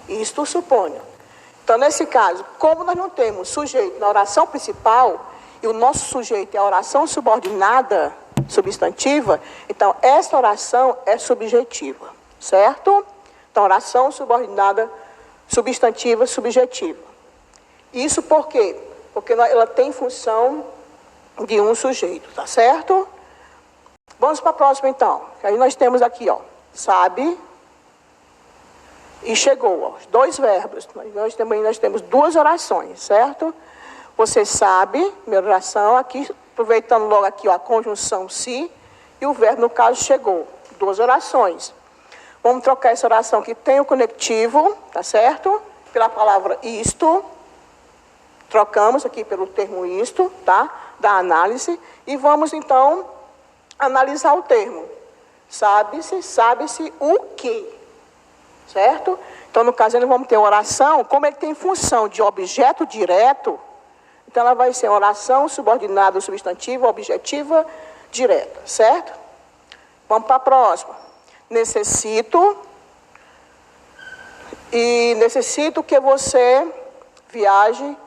Isto suponho. Então, nesse caso, como nós não temos sujeito na oração principal, e o nosso sujeito é a oração subordinada, substantiva, então essa oração é subjetiva, certo? Então, oração subordinada, substantiva, subjetiva. Isso por quê? Porque ela tem função de um sujeito, tá certo? Vamos para a próxima, então. Aí nós temos aqui, ó, sabe e chegou, ó, dois verbos. Nós temos duas orações, certo? Você sabe, primeira oração, aqui, aproveitando logo aqui, ó, a conjunção se e o verbo, no caso, chegou. Duas orações. Vamos trocar essa oração que tem o conectivo, tá certo? Pela palavra isto. Trocamos aqui pelo termo isto, tá? Da análise. E vamos, então, analisar o termo. Sabe-se o quê? Certo? Então, no caso, nós vamos ter uma oração, como ele tem função de objeto direto, então ela vai ser uma oração subordinada, substantiva, objetiva, direta, certo? Vamos para a próxima. Necessito que você viaje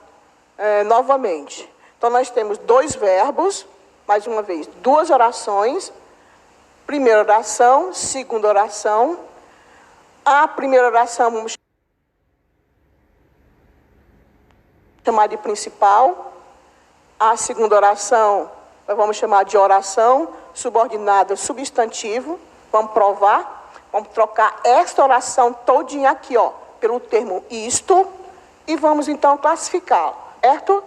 novamente. Então, nós temos dois verbos, mais uma vez, duas orações. Primeira oração, segunda oração. A primeira oração vamos chamar de principal. A segunda oração nós vamos chamar de oração subordinada, substantivo. Vamos provar. Vamos trocar esta oração todinha aqui, ó, pelo termo isto. E vamos, então, classificá-la, certo?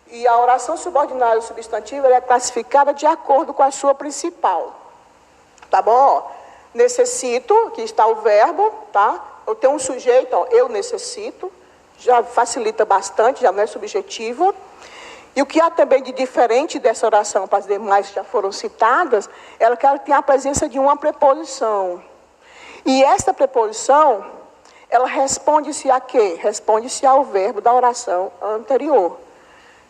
E a oração subordinada substantiva ela é classificada de acordo com a sua principal. Tá bom? Necessito, aqui está o verbo, tá? Eu tenho um sujeito, ó, eu necessito. Já facilita bastante, já não é subjetiva. E o que há também de diferente dessa oração, para as demais que já foram citadas, ela tem a presença de uma preposição. E esta preposição, ela responde-se a quê? Responde-se ao verbo da oração anterior.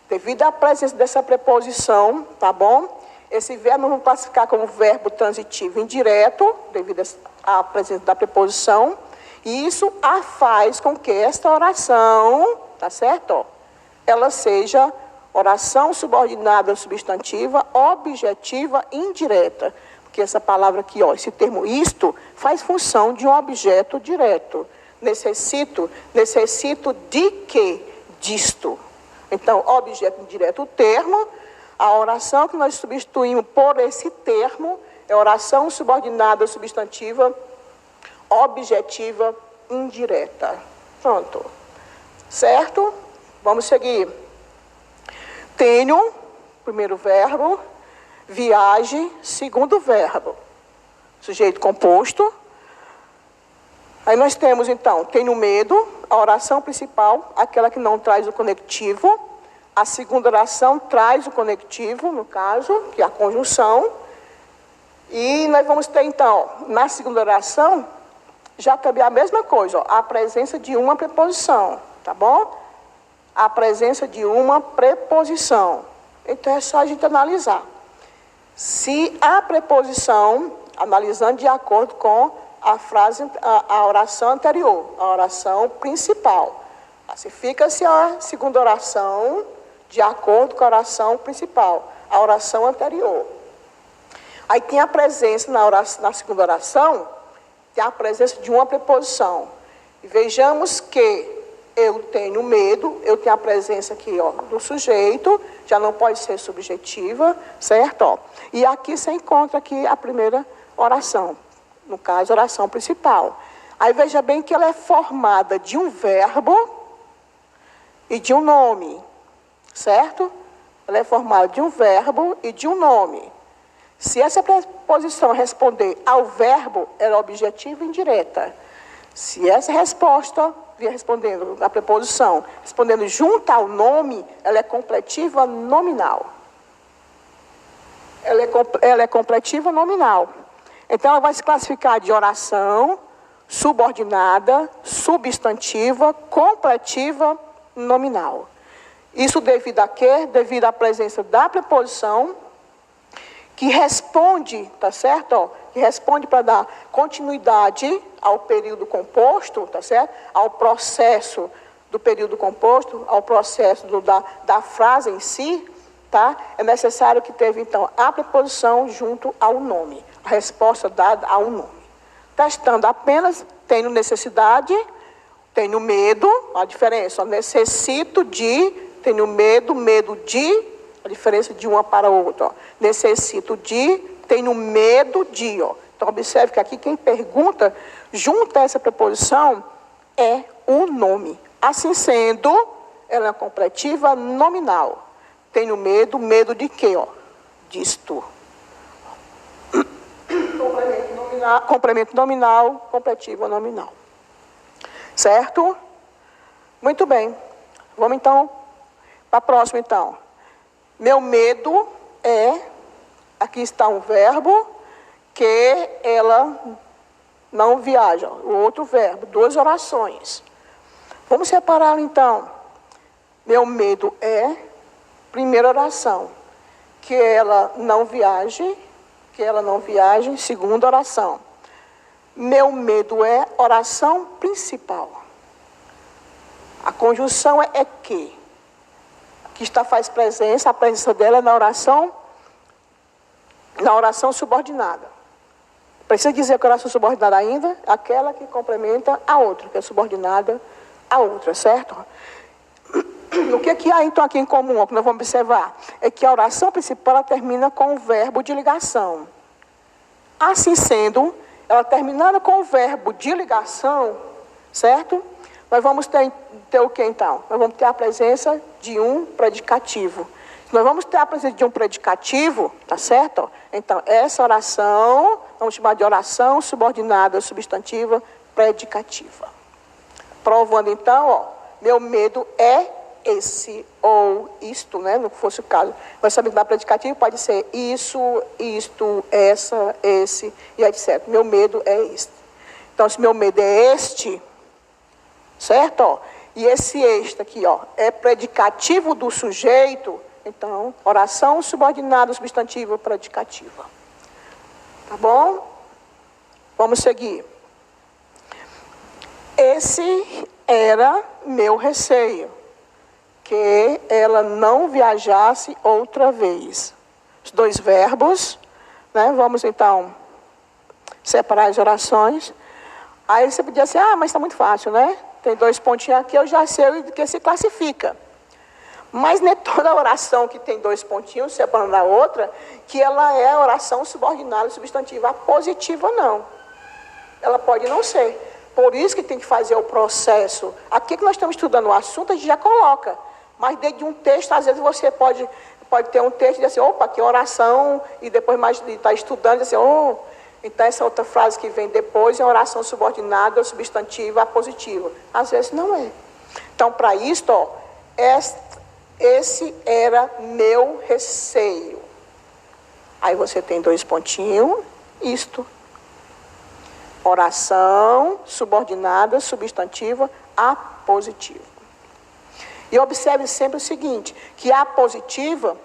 Devido à presença dessa preposição, tá bom? Esse verbo nós vamos classificar como verbo transitivo indireto, devido à presença da preposição. E isso faz com que esta oração, tá certo? Ó, ela seja oração subordinada substantiva, objetiva indireta. Porque essa palavra aqui, ó, esse termo isto, faz função de um objeto direto. Necessito de quê? Disto. Então, objeto indireto, o termo, a oração que nós substituímos por esse termo é oração subordinada substantiva, objetiva indireta. Pronto. Certo? Vamos seguir. Tenho, primeiro verbo, viaje, segundo verbo. Sujeito composto. Aí nós temos, então, tenho medo, a oração principal, aquela que não traz o conectivo. A segunda oração traz o conectivo, no caso, que é a conjunção. E nós vamos ter, então, na segunda oração, já também a mesma coisa, ó, a presença de uma preposição, tá bom? A presença de uma preposição. Então, é só a gente analisar. Se a preposição, analisando de acordo com a frase, a oração anterior, a oração principal. Classifica-se a segunda oração de acordo com a oração principal, a oração anterior. Aí tem a presença na segunda oração, tem a presença de uma preposição. E vejamos que eu tenho medo, eu tenho a presença aqui, ó, do sujeito, já não pode ser subjetiva, certo? Ó. E aqui você encontra aqui a primeira oração, no caso, a oração principal. Aí veja bem que ela é formada de um verbo e de um nome, certo? Ela é formada de um verbo e de um nome. Se essa preposição responder ao verbo, ela é objetiva e indireta. Se essa resposta vier respondendo a preposição, respondendo junto ao nome, ela é completiva nominal. Ela é completiva nominal. Então, ela vai se classificar de oração, subordinada, substantiva, completiva, nominal. Isso devido a quê? Devido à presença da preposição, que responde, tá certo? Ó, que responde para dar continuidade ao período composto, tá certo? Ao processo do período composto, ao processo da frase em si, tá? É necessário que teve, então, a preposição junto ao nome, a resposta dada ao nome. Testando apenas, tenho necessidade, tenho medo, a diferença, ó, necessito de, tenho medo, medo de, a diferença de uma para a outra, ó. Necessito de, tenho medo de, ó. Então, observe que aqui quem pergunta, junto a essa preposição, é o nome. Assim sendo, ela é uma completiva nominal. Tenho medo, medo de quê, ó? Disto. Complemento nominal, completiva nominal. Certo? Muito bem. Vamos então para a próxima, então. Meu medo é, aqui está um verbo, que ela não viaja. O outro verbo, duas orações. Vamos separá-lo então. Meu medo é, primeira oração, que ela não viaje, segunda oração. Meu medo é, oração principal. A conjunção é que. Aqui está faz presença, a presença dela é na oração subordinada. Precisa dizer que a oração subordinada ainda, aquela que complementa a outra, que é subordinada a outra, certo? O que há então aqui em comum, ó, que nós vamos observar? É que a oração principal ela termina com o verbo de ligação. Assim sendo, ela terminando com o verbo de ligação, certo? Nós vamos ter o que então? Nós vamos ter a presença de um predicativo. Nós vamos ter a presença de um predicativo, tá certo? Então, essa oração, vamos chamar de oração subordinada substantiva predicativa. Provando então, ó, meu medo é esse ou isto, né? Não fosse o caso. Nós sabemos que na predicativa pode ser isso, isto, essa, esse e etc. Meu medo é este. Então, se meu medo é este, certo? Ó, e esse este aqui, ó, é predicativo do sujeito, então, oração subordinada substantiva predicativa. Tá bom? Vamos seguir. Esse era meu receio, que ela não viajasse outra vez. Os dois verbos, né? Vamos então separar as orações. Aí você podia dizer, mas está muito fácil, né? Tem dois pontinhos aqui, eu já sei o que se classifica. Mas não é toda oração que tem dois pontinhos, separando da outra, que ela é oração subordinada substantiva positiva, não. Ela pode não ser. Por isso que tem que fazer o processo. Aqui que nós estamos estudando o assunto, a gente já coloca. Mas dentro de um texto, às vezes você pode ter um texto e dizer assim, opa, que oração, e depois mais está estudando, e dizer assim, então essa outra frase que vem depois é oração subordinada, substantiva, positiva. Às vezes não é. Então, para isto, ó, esse era meu receio. Aí você tem dois pontinhos, isto. Oração subordinada, substantiva, apositiva. E observe sempre o seguinte, que a positiva,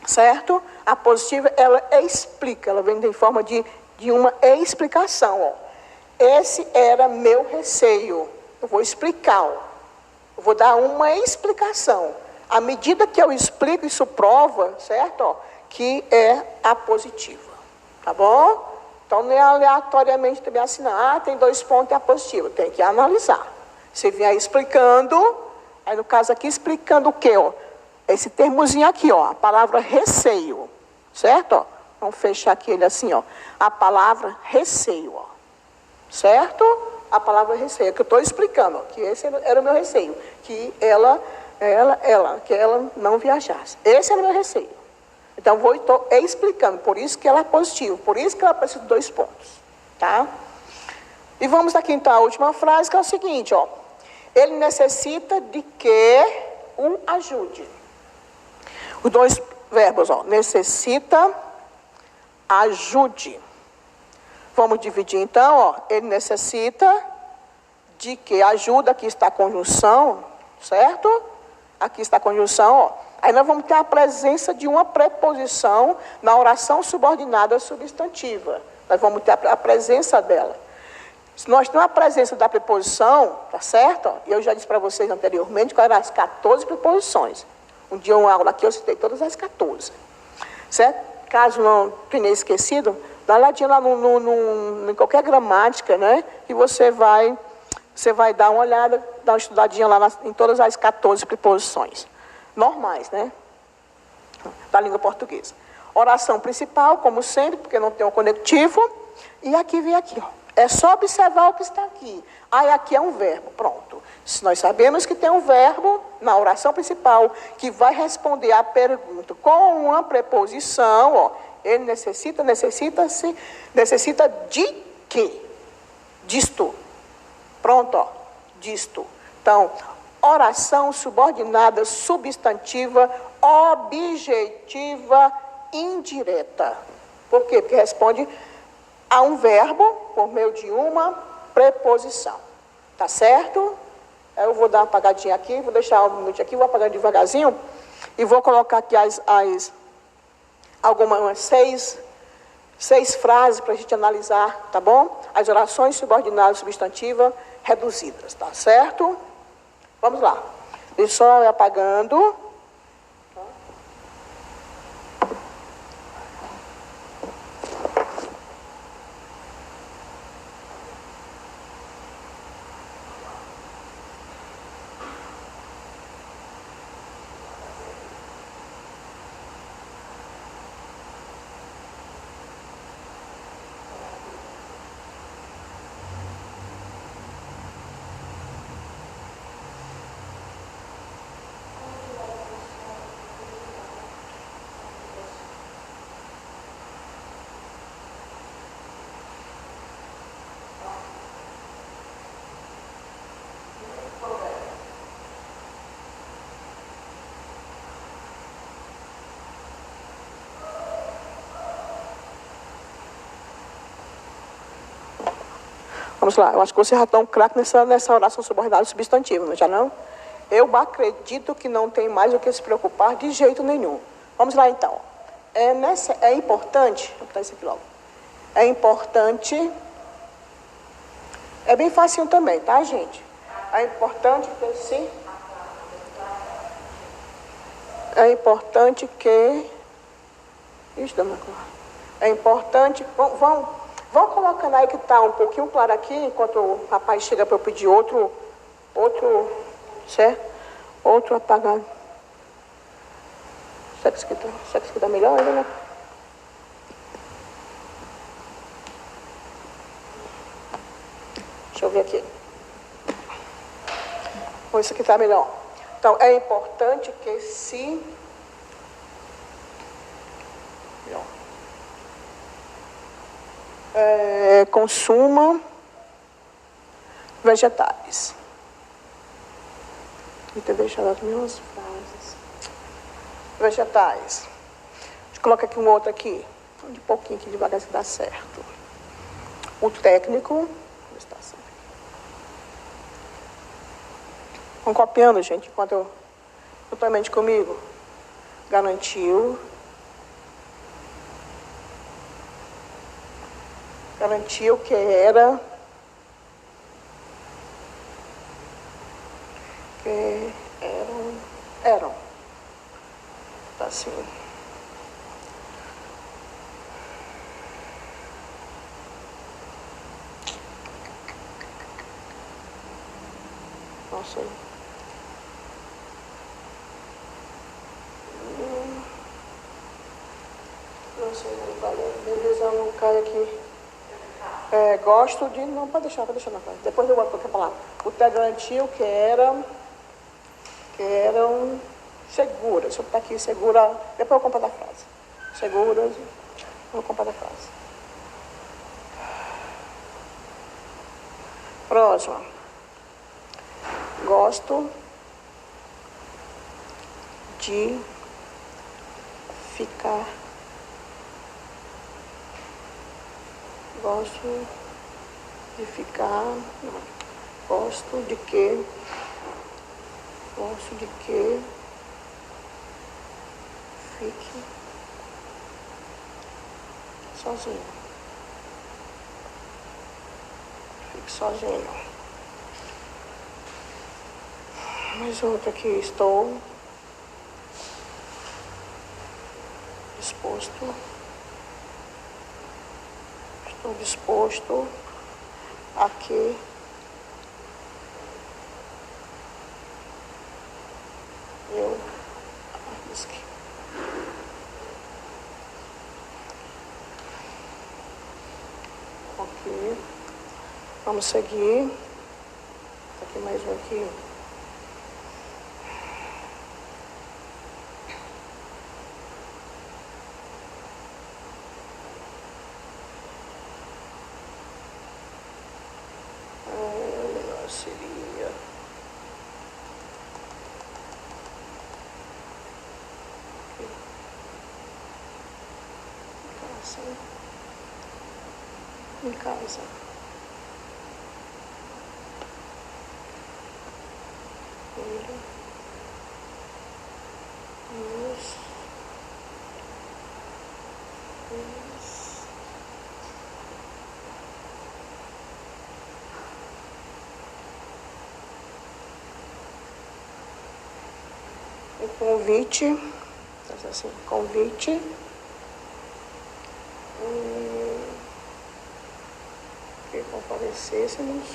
certo? A positiva, ela explica, ela vem em forma de uma explicação. Ó. Esse era meu receio. Eu vou explicar, ó. Eu vou dar uma explicação. À medida que eu explico, isso prova, certo? Ó, que é a positiva. Tá bom? Então, não é aleatoriamente também assinar, tem dois pontos e a positiva. Tem que analisar. Você vem aí explicando, aí no caso aqui, explicando o quê? Ó? Esse termozinho aqui, ó, a palavra receio. Certo? Ó? Vamos fechar aqui ele assim, ó. A palavra receio, ó. Certo? A palavra receio, que eu estou explicando, ó, que esse era o meu receio. Que que ela não viajasse. Esse era o meu receio. Então, estou explicando, por isso que ela é positiva, por isso que ela precisa de dois pontos, tá? E vamos aqui, então, à última frase, que é o seguinte, ó. Ele necessita de que o ajude. Os dois verbos, ó. Necessita, ajude. Vamos dividir, então, ó. Ele necessita de que ajuda, aqui está a conjunção, certo? Aqui está a conjunção, ó. Aí nós vamos ter a presença de uma preposição na oração subordinada substantiva. Nós vamos ter a presença dela. Se nós temos a presença da preposição, tá certo? Ó, eu já disse para vocês anteriormente quais eram as 14 preposições. Um dia, uma aula aqui, eu citei todas as 14. Certo? Caso não tenha esquecido, dá uma olhadinha lá em qualquer gramática, né? E você vai dar uma olhada, dar uma estudadinha lá em todas as 14 preposições. Normais, né? Da língua portuguesa. Oração principal, como sempre, porque não tem um conectivo. E aqui vem aqui, ó. É só observar o que está aqui. Ah, aqui é um verbo, pronto. Se nós sabemos que tem um verbo na oração principal que vai responder à pergunta com uma preposição, ó, ele necessita de quê? Disto. Pronto, ó, disto. Então, oração subordinada, substantiva, objetiva, indireta. Por quê? Porque responde a um verbo por meio de uma preposição. Tá certo? Eu vou dar uma apagadinha aqui, vou deixar um minuto aqui, vou apagar devagarzinho e vou colocar aqui algumas seis frases para a gente analisar, tá bom? As orações subordinadas substantivas reduzidas, tá certo? Vamos lá. Deixa só apagando. Vamos lá, eu acho que você já está um craque nessa oração subordinada substantiva, não é já não? Eu acredito que não tem mais o que se preocupar de jeito nenhum. Vamos lá então. É importante, vou botar isso aqui logo. É importante, é bem facinho também, tá, gente? É importante que se... É importante que... É importante... Vão colocando aí que está um pouquinho claro aqui, enquanto o rapaz chega para eu pedir outro, certo? Outro apagado. Será que isso aqui está melhor ainda, né? Deixa eu ver aqui. Ou isso aqui está melhor. Então, é importante que se... consuma vegetais. Vou ter deixado as mesmas frases. Vegetais. Deixa eu colocar aqui um outro aqui. De pouquinho aqui, devagar, se dá certo. O técnico. Está certo. Vão copiando, gente, enquanto eu... Totalmente comigo. Garantiu que eram tá assim. Nossa. Nossa, beleza, não cai aqui. Gosto de... Não, pode deixar na frente. Depois eu vou colocar a palavra. O Té garantiu que eram seguras. Deixa eu botar aqui, segura... Depois eu vou completar a frase. Seguras. Vou completar a frase. Próxima. Gosto de ficar... Gosto de ficar... Não. Gosto de que fique sozinho. Fique sozinho. Mais outra aqui. Estou disposto. Estou disposto a que eu arrisque. Ok. Vamos seguir. Aqui mais um aqui. Seria em casa. Ele o convite, assim, convite que comparecêssemos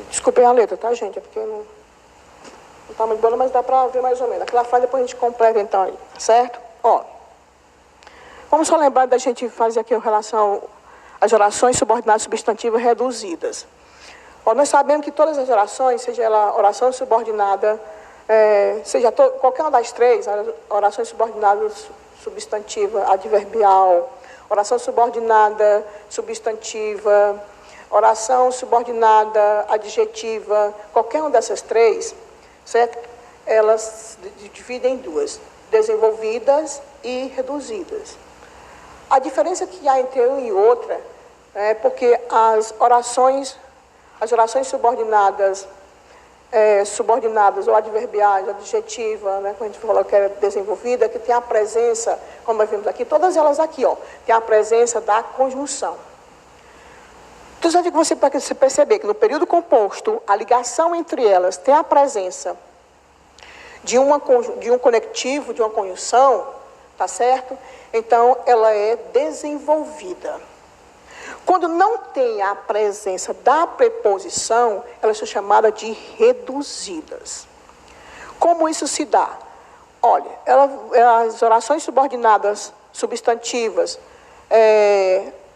Desculpem a letra, tá, gente? É porque não tá muito boa, mas dá para ver mais ou menos. Aquela frase depois a gente completa, então, aí, certo? Ó, vamos só lembrar da gente fazer aqui em relação às orações subordinadas substantivas reduzidas. Ó, nós sabemos que todas as orações, seja ela oração subordinada, seja qualquer uma das três, orações subordinadas substantiva, adverbial, oração subordinada substantiva, oração subordinada adjetiva, qualquer uma dessas três, certo? Elas dividem em duas, desenvolvidas e reduzidas. A diferença que há entre uma e outra é porque as orações subordinadas, ou adverbiais, adjetiva, né, como a gente falou que era desenvolvida, que tem a presença, como nós vimos aqui, todas elas aqui, ó, tem a presença da conjunção. Então, já que você perceber que no período composto, a ligação entre elas tem a presença de um conectivo, de uma conjunção, tá certo? Então, ela é desenvolvida. Quando não tem a presença da preposição, elas são chamadas de reduzidas. Como isso se dá? Olha, as orações subordinadas substantivas,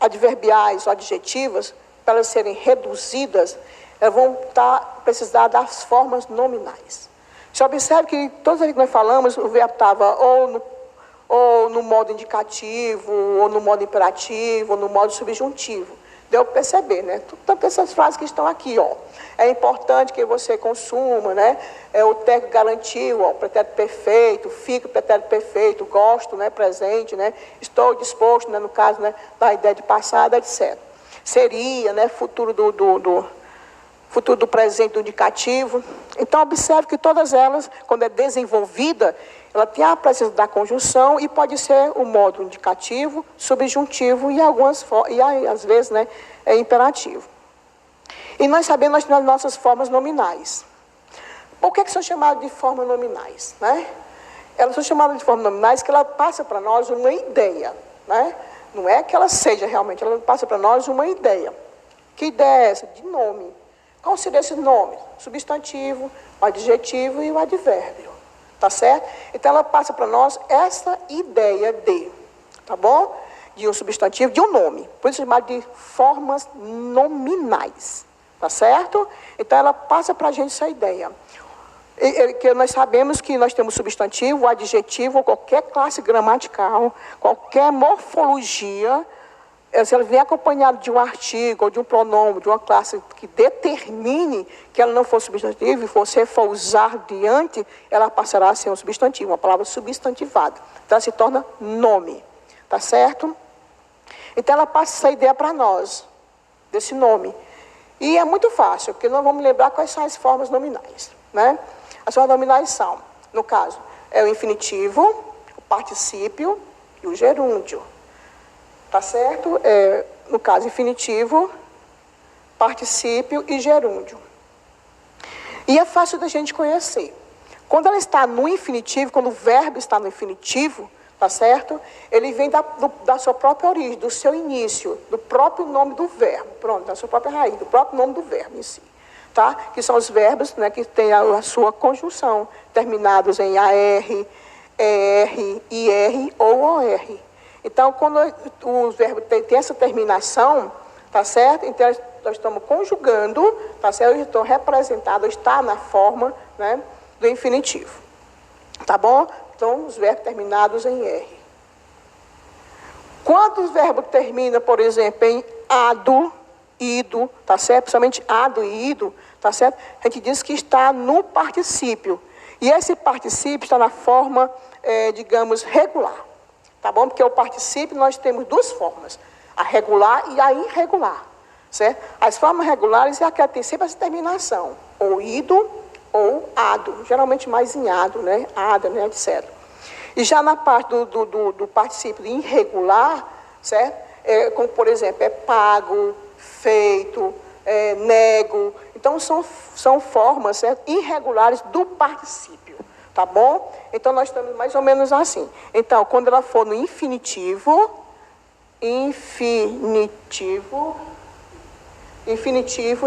adverbiais ou adjetivas, para elas serem reduzidas, elas vão precisar das formas nominais. Você observe que todas as vezes que nós falamos, o verbo estava ou no modo indicativo, ou no modo imperativo, ou no modo subjuntivo. Deu para perceber, né? Tanto essas frases que estão aqui, ó. É importante que você consuma, né? O técnico garantiu, ó, o pretérito perfeito, fica o pretérito perfeito, gosto, né? Presente, né? Estou disposto, né? No caso, né? Da ideia de passado, etc. Seria, né? Futuro do presente, do indicativo. Então, observe que todas elas, quando é desenvolvida, ela tem a presença da conjunção e pode ser o modo indicativo, subjuntivo e às vezes, né, é imperativo. E nós sabemos, nós temos as nossas formas nominais. Por que são chamadas de formas nominais, né? Elas são chamadas de formas nominais porque ela passa para nós uma ideia, né? Não é que ela seja realmente, ela passa para nós uma ideia. Que ideia é essa? De nome. Qual seria esse nome? Substantivo, o adjetivo e o advérbio. Tá certo? Então, ela passa para nós essa ideia de, tá bom? De um substantivo, de um nome. Por isso, é chamado de formas nominais. Tá certo? Então, ela passa para a gente essa ideia. Que nós sabemos que nós temos substantivo, adjetivo, qualquer classe gramatical, qualquer morfologia, se ela vem acompanhada de um artigo ou de um pronome, de uma classe que determine que ela não for substantivo, e você for usar diante, ela passará a ser um substantivo, uma palavra substantivada. Então, ela se torna nome, tá certo? Então, ela passa essa ideia para nós, desse nome. E é muito fácil, porque nós vamos lembrar quais são as formas nominais, né? As formas nominais são, no caso, é o infinitivo, o particípio e o gerúndio. Tá certo? No caso, infinitivo, particípio e gerúndio. E é fácil da gente conhecer. Quando ela está no infinitivo, quando o verbo está no infinitivo, tá certo? Ele vem da sua própria origem, do seu início, do próprio nome do verbo. Pronto, da sua própria raiz, do próprio nome do verbo em si. Tá? Que são os verbos, né, que têm a sua conjunção, terminados em AR, ER, IR ou OR. Então, quando o verbo tem essa terminação, tá certo? Então, nós estamos conjugando, tá certo? Então, representado, está na forma, né, do infinitivo. Tá bom? Então, os verbos terminados em R. Quando o verbo termina, por exemplo, em ado, ido, tá certo? Principalmente ado e ido, tá certo? A gente diz que está no particípio. E esse particípio está na forma, digamos, regular. Tá bom? Porque o particípio nós temos duas formas, a regular e a irregular, certo? As formas regulares é aquela que tem sempre essa terminação, ou ido ou ado, geralmente mais em ado, né? Ada, né? Etc. E já na parte do particípio irregular, certo? Como, por exemplo, é pago, feito, nego. Então, são formas, certo? Irregulares do particípio. Tá bom? Então, nós estamos mais ou menos assim. Então, quando ela for no infinitivo,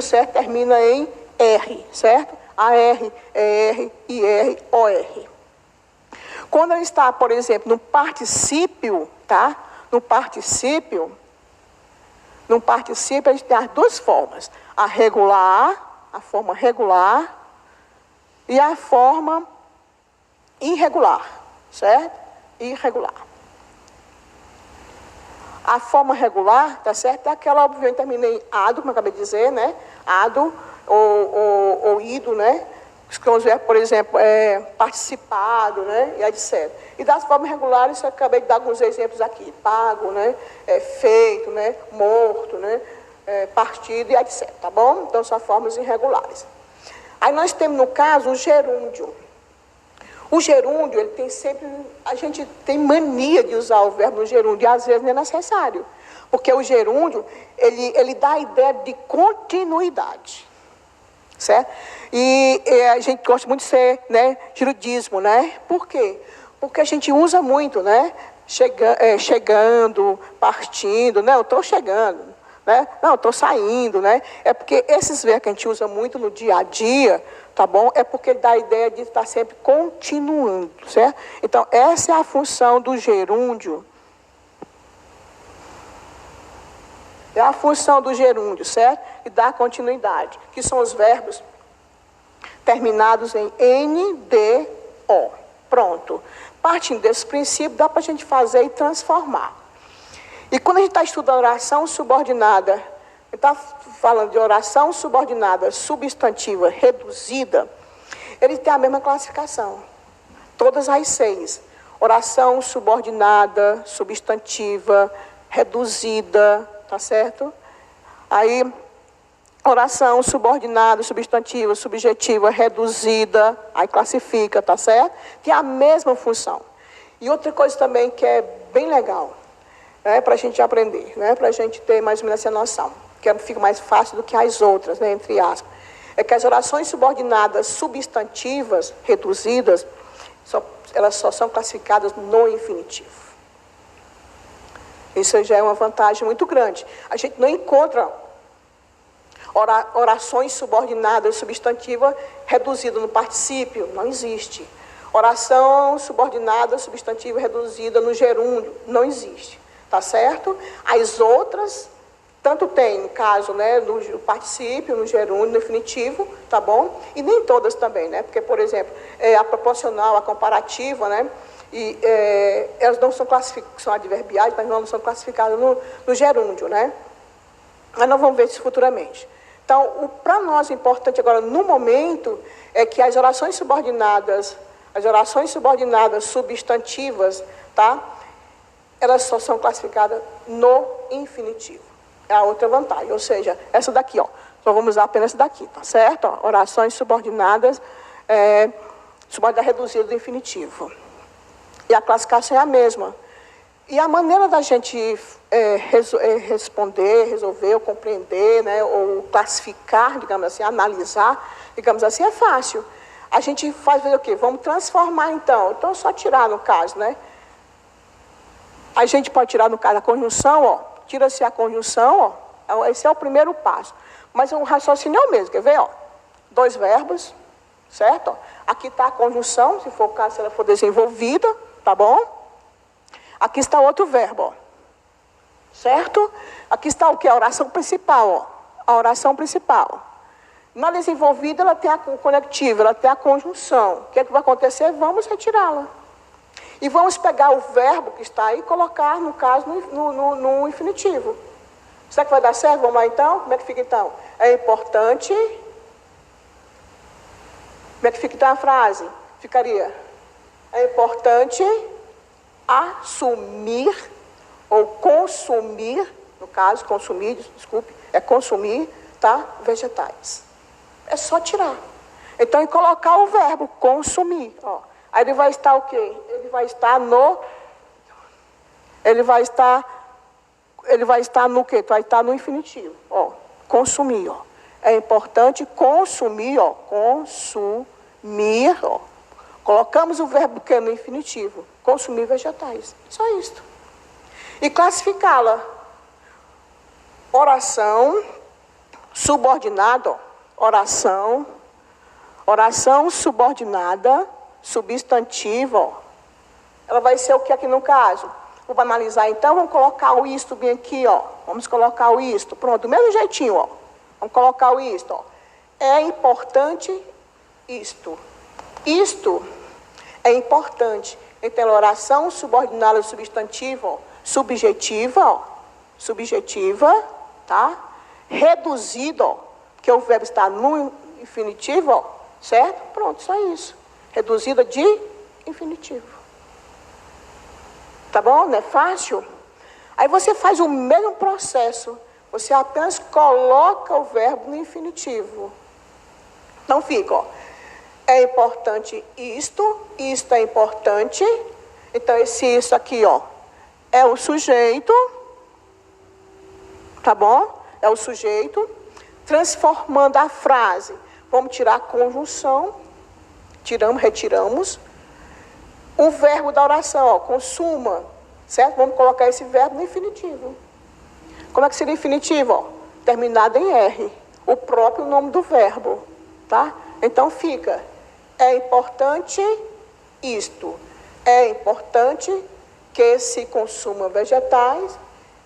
certo? Termina em R, certo? AR, ER, IR, OR. Quando ela está, por exemplo, no particípio, tá? No particípio, a gente tem as duas formas. A forma regular e a forma irregular, certo? Irregular. A forma regular, tá certo? É aquela, obviamente, termina em ado, como eu acabei de dizer, né? Ado ou ido, né? Por exemplo, participado, né? E etc. E das formas regulares, eu acabei de dar alguns exemplos aqui. Pago, né? Feito, né? Morto, né? Partido e etc. Tá bom? Então, são formas irregulares. Aí nós temos, no caso, o gerúndio. O gerúndio, ele tem sempre... A gente tem mania de usar o verbo no gerúndio, e às vezes não é necessário. Porque o gerúndio, ele dá a ideia de continuidade. Certo? E a gente gosta muito de ser, né, gerundismo, né? Por quê? Porque a gente usa muito, né? Chegando, partindo, né? Eu estou chegando, né? Não, eu estou saindo, né? É porque esses verbos que a gente usa muito no dia a dia, tá bom? É porque dá a ideia de estar sempre continuando, certo? Então, essa é a função do gerúndio. É a função do gerúndio, certo? E dá continuidade, que são os verbos terminados em NDO. Pronto. Partindo desse princípio, dá para a gente fazer e transformar. E quando a gente está estudando oração subordinada, está falando de oração subordinada substantiva reduzida, ele tem a mesma classificação. Todas as 6. Oração subordinada, substantiva, reduzida, tá certo? Aí, oração subordinada, substantiva, subjetiva, reduzida, aí classifica, tá certo? Tem a mesma função. E outra coisa também que é bem legal, né, para a gente aprender, né, para a gente ter mais ou menos essa noção, que fica mais fácil do que as outras, né, entre aspas, é que as orações subordinadas substantivas, reduzidas, elas só são classificadas no infinitivo. Isso já é uma vantagem muito grande. A gente não encontra orações subordinadas substantivas reduzidas no particípio, não existe. Oração subordinada substantiva reduzida no gerúndio, não existe. Tá certo? As outras, tanto tem, no caso, né, no particípio, no gerúndio, no infinitivo, tá bom? E nem todas também, né? Porque, por exemplo, a proporcional, a comparativa, né? E elas não são classificadas, são adverbiais, mas não são classificadas no gerúndio, né? Mas nós vamos ver isso futuramente. Então, para nós, o importante agora, no momento, é que as orações subordinadas substantivas, tá? Elas só são classificadas no infinitivo. É a outra vantagem, ou seja, essa daqui, ó. Só vamos usar apenas essa daqui, tá certo? Ó, orações subordinadas, subordinada reduzida do infinitivo. E a classificação é a mesma. E a maneira da gente responder, resolver, ou compreender, né, ou classificar, digamos assim, analisar, digamos assim, é fácil. A gente faz o quê? Vamos transformar, então. Então, é só tirar, no caso, né? A gente pode tirar, no caso, a conjunção, ó. Tira-se a conjunção, ó. Esse é o primeiro passo. Mas o raciocínio é o mesmo, quer ver, ó? 2 verbos, certo? Ó. Aqui está a conjunção, se for o caso, se ela for desenvolvida, tá bom? Aqui está outro verbo, ó. Certo? Aqui está o que? A oração principal, ó. A oração principal. Na desenvolvida, ela tem a conectiva, ela tem a conjunção. O que é que vai acontecer? Vamos retirá-la. E vamos pegar o verbo que está aí e colocar, no caso, no infinitivo. Será que vai dar certo? Vamos lá, então? Como é que fica, então? É importante... Como é que fica, então, a frase? Ficaria... É importante... assumir ou consumir, no caso, consumir, desculpe, é consumir, tá? Vegetais. É só tirar. Então, e colocar o verbo consumir, ó. Aí ele vai estar o quê? Ele vai estar no quê? Vai estar no infinitivo, ó. Consumir, ó. É importante consumir, ó. Consumir, ó. Colocamos o verbo que é no infinitivo. Consumir vegetais. Só isso. E classificá-la. Oração subordinada. Oração subordinada. Substantiva. Ó. Ela vai ser o que aqui no caso? Vamos analisar então. Vamos colocar o isto bem aqui. Ó. Vamos colocar o isto. Pronto. Do mesmo jeitinho. Ó. Vamos colocar o isto. Ó. É importante isto. Isto é importante. Então, oração subordinada substantiva, ó, subjetiva, ó, subjetiva, tá? Reduzida, ó, porque o verbo está no infinitivo, ó, certo? Pronto, só isso. Reduzida de infinitivo. Tá bom? Não é fácil? Aí você faz o mesmo processo. Você apenas coloca o verbo no infinitivo. Então fica, ó. É importante isto é importante. Então, isso aqui, ó, é o sujeito, tá bom? É o sujeito, transformando a frase. Vamos tirar a conjunção, retiramos. O verbo da oração, ó, consuma, certo? Vamos colocar esse verbo no infinitivo. Como é que seria infinitivo, ó? Terminado em R, o próprio nome do verbo, tá? Então, fica... É importante isto. É importante que se consuma vegetais.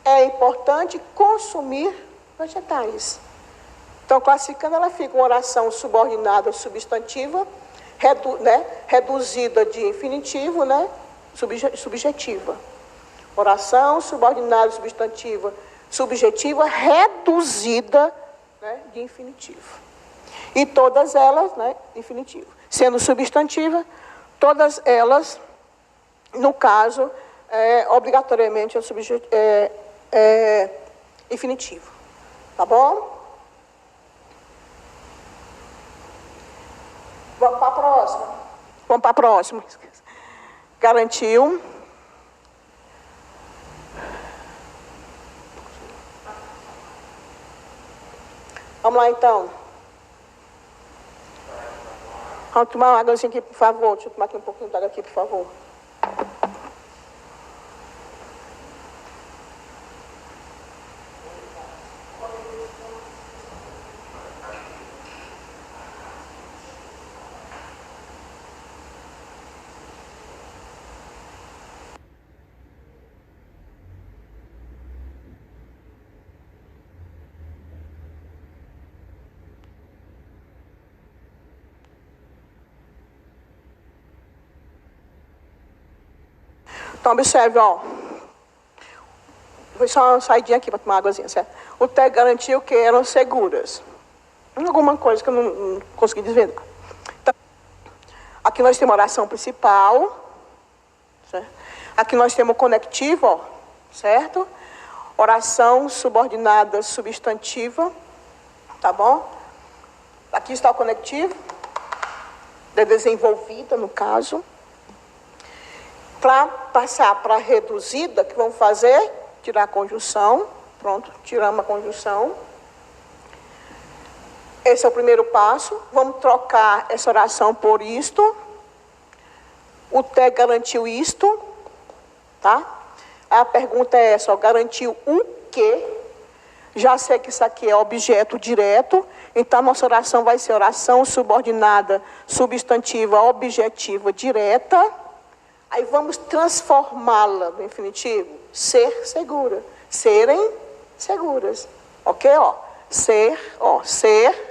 É importante consumir vegetais. Então, classificando, ela fica uma oração subordinada substantiva, reduzida de infinitivo, né? Subjetiva. Oração subordinada substantiva, subjetiva, reduzida, né? De infinitivo. E todas elas, né? Infinitivo. Sendo substantiva, todas elas, no caso, obrigatoriamente é infinitivo. Tá bom? Vamos para a próxima. Garantiu. Vamos lá, então. Vamos tomar uma águazinha aqui, por favor. Deixa eu tomar aqui um pouquinho de água aqui, por favor. Então, observe, ó. Vou só uma saidinha aqui para tomar uma águazinha, certo? O TEG garantiu que eram seguras. Alguma coisa que eu não consegui desvendar. Então, aqui nós temos a oração principal, certo? Aqui nós temos o conectivo, ó, certo? Oração subordinada substantiva, tá bom? Aqui está o conectivo, desenvolvida no caso. Para passar para a reduzida, que vamos fazer? Tirar a conjunção. Pronto, tiramos a conjunção. Esse é o primeiro passo. Vamos trocar essa oração por isto. O TEG garantiu isto, tá? A pergunta é essa, ó, garantiu o quê? Já sei que isso aqui é objeto direto, então a nossa oração vai ser oração subordinada, substantiva, objetiva, direta. Aí vamos transformá-la no infinitivo. Ser segura. Serem seguras. Ok? Ó, ser, ó, ser.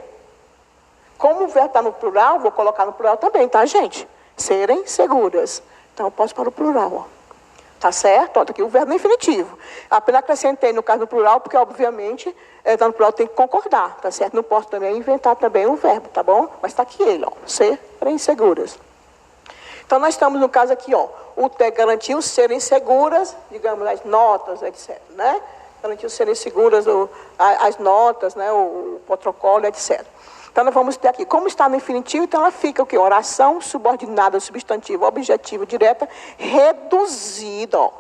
Como o verbo está no plural, vou colocar no plural também, tá, gente? Serem seguras. Então, eu posso para o plural, ó. Tá certo? Ó, tá aqui o verbo no infinitivo. Apenas acrescentei no caso do plural, porque, obviamente, tá no plural tem que concordar, tá certo? Não posso também inventar também um verbo, tá bom? Mas está aqui ele, ó. Serem seguras. Então, nós estamos no caso aqui, ó. O TEG garantiu serem seguras, digamos, as notas, etc. Né? Garantiu serem seguras as notas, né? O protocolo, etc. Então, nós vamos ter aqui, como está no infinitivo, então ela fica o quê? Oração subordinada, substantiva, objetiva, direta, reduzida, ó.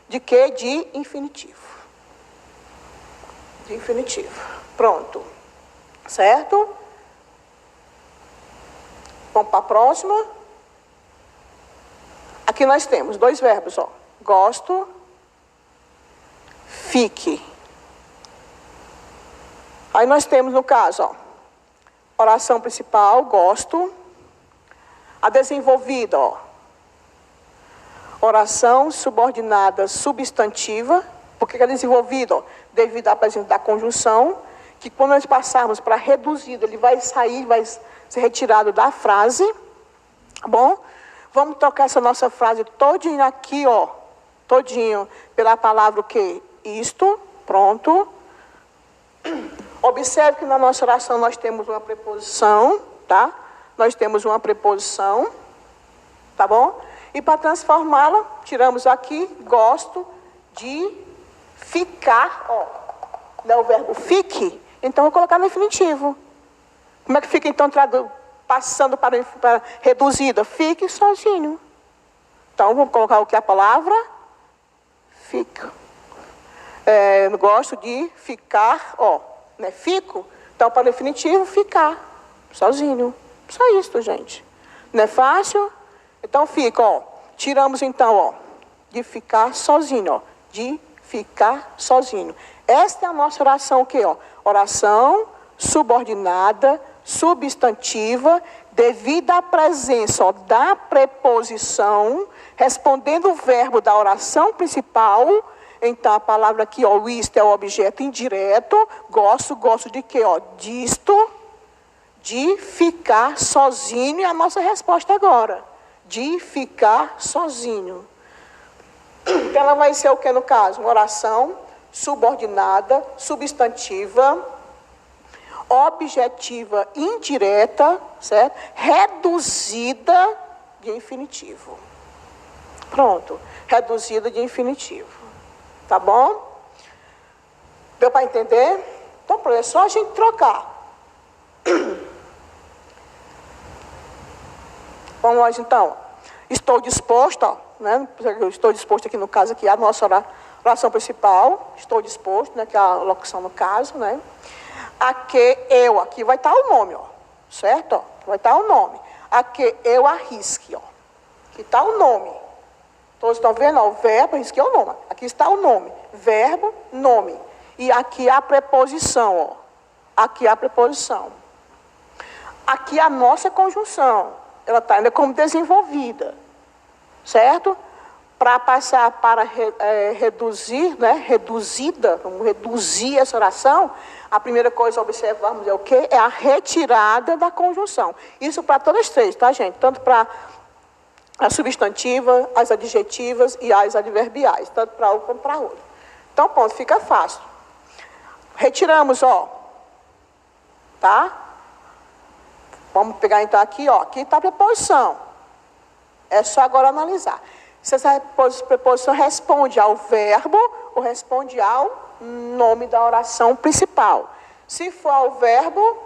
De quê? De infinitivo. De infinitivo. Pronto. Certo? Vamos para a próxima. Aqui nós temos dois verbos, ó. Gosto, fique. Aí nós temos, no caso, ó, oração principal, gosto. A desenvolvida, ó. Oração subordinada substantiva. Por que é desenvolvida? Ó? Devido à presença da conjunção, que quando nós passarmos para reduzida, ele vai sair, vai ser retirado da frase. Tá bom? Vamos trocar essa nossa frase todinha aqui, ó. Todinho, pela palavra o quê? Isto. Pronto. Observe que na nossa oração nós temos uma preposição, tá? Nós temos uma preposição, tá bom? E para transformá-la, tiramos aqui, gosto de ficar, ó. Não é o verbo fique, então vou colocar no infinitivo. Como é que fica então passando para reduzida? Fique sozinho. Então vamos colocar o que? A palavra fica. Eu gosto de ficar, ó. Né? Fico, então para o definitivo, ficar sozinho. Só isso, gente. Não é fácil? Então fica, ó. Tiramos então, ó, de ficar sozinho, ó. De ficar sozinho. Esta é a nossa oração, o quê? Ó? Oração subordinada, substantiva, devido à presença, ó, da preposição, respondendo o verbo da oração principal. Então, a palavra aqui, ó, o isto é o objeto indireto. Gosto de quê? Ó, disto, de ficar sozinho. E a nossa resposta agora, de ficar sozinho. Então, ela vai ser o que no caso? Uma oração subordinada, substantiva, objetiva indireta, certo? Reduzida de infinitivo. Pronto, reduzida de infinitivo. Tá bom? Deu para entender? Então, é só a gente trocar. Vamos lá, então. Estou disposto, ó, né? Eu estou disposto aqui no caso, aqui, a nossa oração principal. Estou disposto, né? Que é a locução no caso, né? A que eu, aqui vai estar o nome, ó. Certo? Ó, vai estar o nome. A que eu arrisque, ó. Aqui está o nome. Todos estão vendo? Ó, o verbo, arrisque é o nome. Aqui está o nome. Verbo, nome. E aqui a preposição, ó. Aqui a preposição. Aqui a nossa conjunção. Ela está ainda como desenvolvida. Certo? Para passar para reduzir, né? Reduzida, vamos reduzir essa oração, a primeira coisa a observarmos é o quê? É a retirada da conjunção. Isso para todas as três, tá, gente? Tanto para a substantiva, as adjetivas e as adverbiais, tanto para um como para outro. Então, pronto, fica fácil. Retiramos, ó, tá? Vamos pegar então aqui, ó, aqui está a preposição. É só agora analisar. Se essa preposição responde ao verbo ou responde ao nome da oração principal. Se for ao verbo,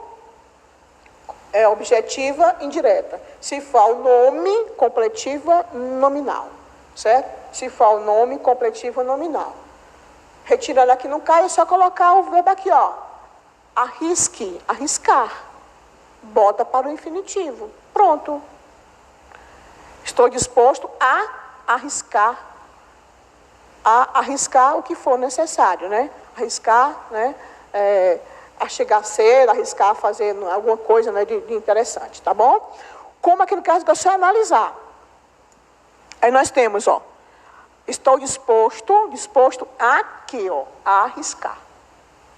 é objetiva indireta. Se for ao nome, completiva nominal. Certo? Se for ao nome, completiva nominal. Retirando aqui no caso, é só colocar o verbo aqui, ó. Arrisque, arriscar. Bota para o infinitivo. Pronto. Estou disposto a arriscar. A arriscar o que for necessário, né? Arriscar, né? A chegar cedo, arriscar a fazer alguma coisa, né, de interessante, tá bom? Como aqui no caso que é só analisar. Aí nós temos, ó, estou disposto a quê, ó? A arriscar.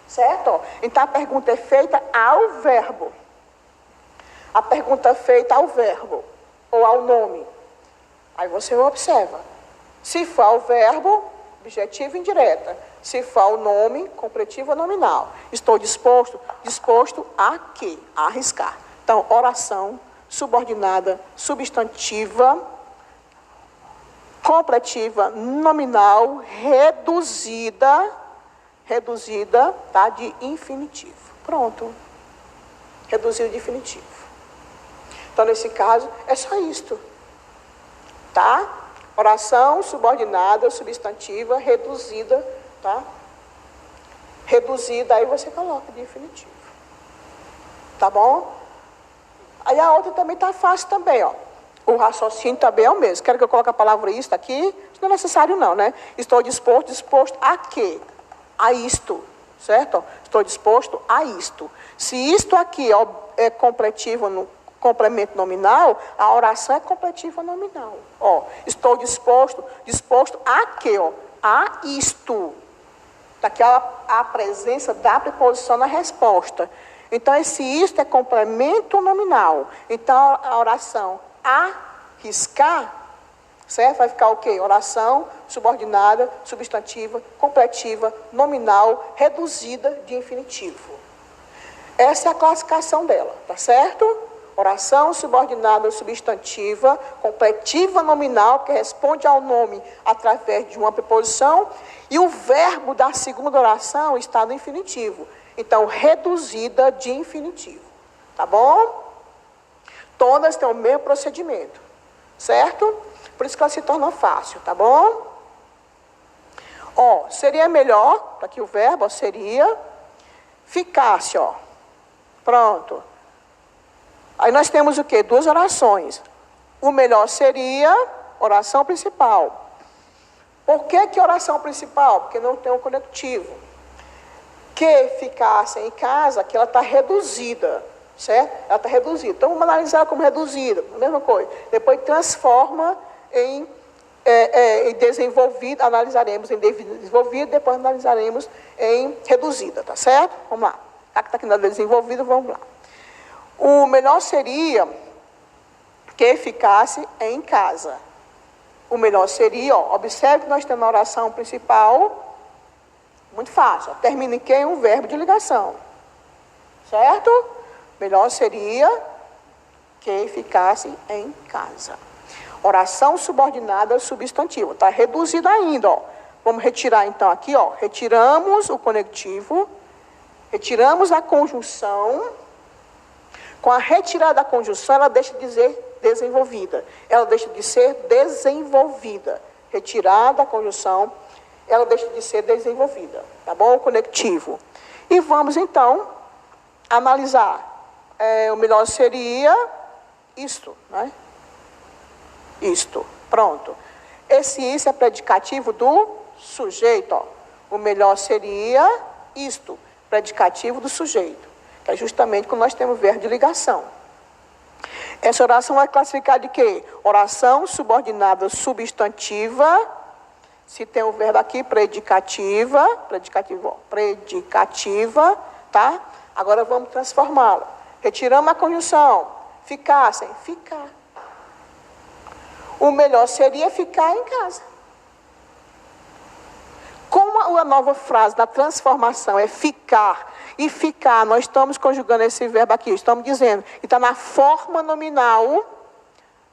Certo? Ó? Então a pergunta é feita ao verbo. A pergunta é feita ao verbo ou ao nome. Aí você observa. Se for ao verbo, objetiva indireta. Se for ao nome, completiva nominal. Estou disposto a quê? A arriscar. Então, oração, subordinada, substantiva, completiva, nominal, reduzida, tá? De infinitivo. Pronto. Reduzido de infinitivo. Então, nesse caso, é só isto. Tá? Oração, subordinada, substantiva, reduzida, tá? Reduzida, aí você coloca de infinitivo. Tá bom? Aí a outra também tá fácil também, ó. O raciocínio também é o mesmo. Quero que eu coloque a palavra isto aqui? Isso não é necessário não, né? Estou disposto a quê? A isto, certo? Estou disposto a isto. Se isto aqui é completivo no complemento nominal, a oração é completiva nominal. Ó, estou disposto a quê? Ó? A isto. Daqui a presença da preposição na resposta. Então, esse isto é complemento nominal. Então, a oração arriscar, certo? Vai ficar o quê? Oração subordinada, substantiva, completiva, nominal, reduzida de infinitivo. Essa é a classificação dela, tá certo? Oração subordinada substantiva, completiva nominal, que responde ao nome através de uma preposição, e o verbo da segunda oração está no infinitivo. Então, reduzida de infinitivo. Tá bom? Todas têm o mesmo procedimento. Certo? Por isso que ela se torna fácil, tá bom? Ó, seria melhor, aqui o verbo, ó, seria, ficasse, ó. Pronto. Aí nós temos o quê? Duas orações. O melhor seria oração principal. Por que oração principal? Porque não tem um conectivo. Que ficasse em casa, que ela está reduzida. Certo? Ela está reduzida. Então vamos analisar como reduzida. A mesma coisa. Depois transforma em desenvolvida. Analisaremos em desenvolvida, depois analisaremos em reduzida. Tá certo? Vamos lá. Já que está aqui na desenvolvida, vamos lá. O melhor seria que ficasse em casa. O melhor seria, ó, observe que nós temos a oração principal, muito fácil, ó, termina em quem? Um verbo de ligação. Certo? Melhor seria que ficasse em casa. Oração subordinada substantiva. Está reduzido ainda, ó. Vamos retirar então aqui, ó. Retiramos o conectivo, retiramos a conjunção. Com a retirada da conjunção, ela deixa de ser desenvolvida. Ela deixa de ser desenvolvida. Retirada a conjunção, ela deixa de ser desenvolvida. Tá bom? O conectivo. E vamos, então, analisar. O melhor seria isto, né? Isto. Pronto. Isso é predicativo do sujeito, ó. O melhor seria isto. Predicativo do sujeito. Que é justamente quando nós temos verbo de ligação. Essa oração vai classificar de quê? Oração subordinada substantiva. Se tem o verbo aqui, predicativa, tá? Agora vamos transformá-la. Retiramos a conjunção. Ficassem, ficar. o melhor seria ficar em casa. Como a nova frase da transformação é ficar, e ficar, nós estamos conjugando esse verbo aqui, estamos dizendo, e está na forma nominal,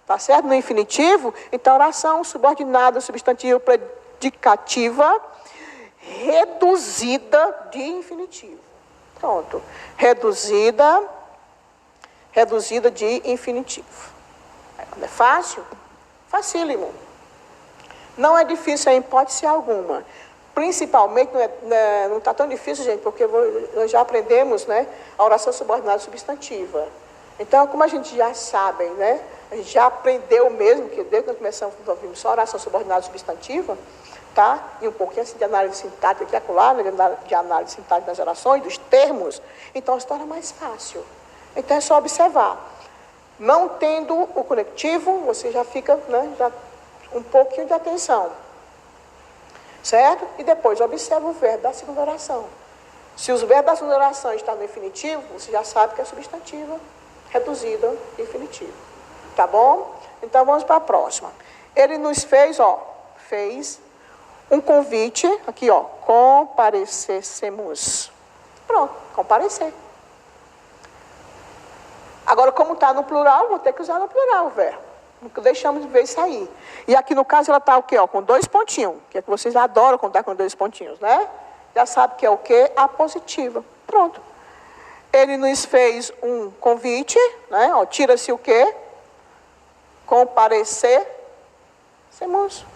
tá certo? No infinitivo, então oração subordinada, substantivo, predicativa, reduzida de infinitivo. Pronto. Reduzida de infinitivo. Não é fácil? Facílimo. Não é difícil em hipótese alguma. Principalmente, não está tão difícil, gente, porque nós já aprendemos, né, a oração subordinada substantiva. Então, como a gente já sabe, né, a gente já aprendeu mesmo, que desde que nós começamos, nós ouvimos só oração subordinada substantiva, tá? E um pouquinho assim de análise sintática aqui e acolá, né, de análise sintática das orações, dos termos, então se torna mais fácil. Então é só observar. Não tendo o conectivo, você já fica, né, já um pouquinho de atenção. Certo? E depois observa o verbo da segunda oração. Se os verbos da segunda oração estão no infinitivo, você já sabe que é substantiva, reduzida, infinitivo. Tá bom? Então vamos para a próxima. Ele nos fez, fez um convite, aqui, comparecêssemos. Pronto, comparecer. Agora, como está no plural, vou ter que usar no plural o verbo. Nunca deixamos de ver isso aí. E aqui no caso ela está o quê? Com 2 pontinhos. Que é que vocês adoram contar com 2 pontinhos, né? Já sabe que é o quê? A positiva. Pronto. Ele nos fez um convite, né? Tira-se o quê? Comparecermos.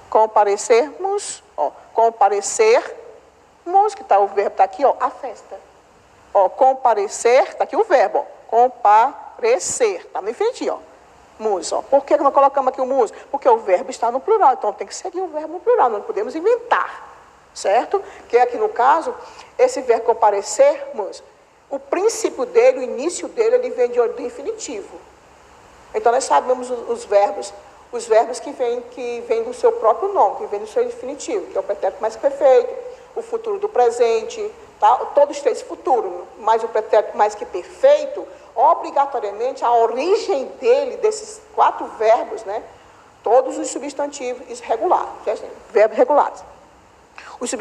Comparecermos. Comparecermos, que tá, o verbo está aqui, a festa. Comparecer, está aqui o verbo, comparecer. Está no infinitivo, mus. Por que nós colocamos aqui o mus? Porque o verbo está no plural, então tem que seguir o verbo no plural, não podemos inventar, certo? Que aqui no caso, esse verbo comparecermos, o princípio dele, o início dele, ele vem do infinitivo. Então nós sabemos os verbos que vêm do seu próprio nome, que vêm do seu infinitivo, que é o pretérito mais perfeito, o futuro do presente, tá? Todos os 3 futuros, mas o pretérito mais que perfeito, obrigatoriamente, a origem dele, desses 4 verbos, né? Todos os substantivos regulares, verbos regulares. Os